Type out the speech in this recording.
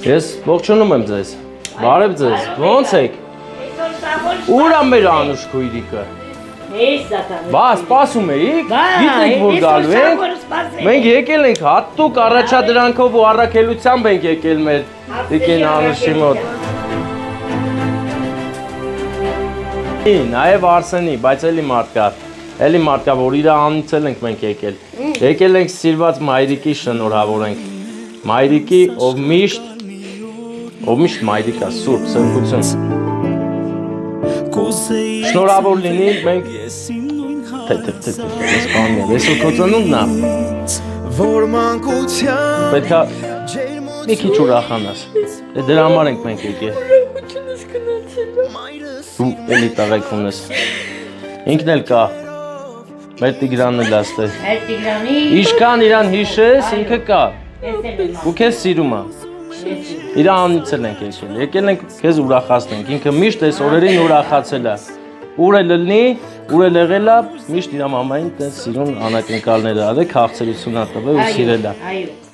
Ես ողջունում եմ ձեզ։ Բարև ձեզ։ Ո՞նց եք։ Ուր է մեր անուշ քույրիկը։ Բա, սպասում էիք։ Գիտեք որ գալու ենք։ Մենք եկել ենք հատուկ առաջադրանքով ու առաքելությամբ ենք եկել մեր Տիկին Անուշի մոտ։ Նաև Արսենի, բայց էլի մարդ կա, որ իր անունից ենք մենք եկել։ Եկել ենք սիրված մայրիկի շնորհավորենք։ Մայրիկի, ով միշտ մայրիկա, սուրբ, սրբություն։ Շնորհավոր լինի, մենք Ես քո ծնունդն է։ Պետքա մի քիչ ուրախանաս։ Դրա համար ենք մենք եկել։ Դու էլի տղեկ ունես։ Ինքն էլ կա։ Մեր Տիգրանն էլ աստե։ Մեր Տիգրանի։ Ինչքան իրան հիշես, ինքը կա։ Ու քեզ սիրում է։ Իր անունից ենք եկել։ Եկել ենք քեզ ուրախացնենք։ Ինքը միշտ այս օրերին ուրախացել է։ Ուր է լնի, ուր է եղել է, միշտ իր մամային տես սիրուն անակնկալներ արել, քաղցրություն ա տվել ու սիրել է։ Այո։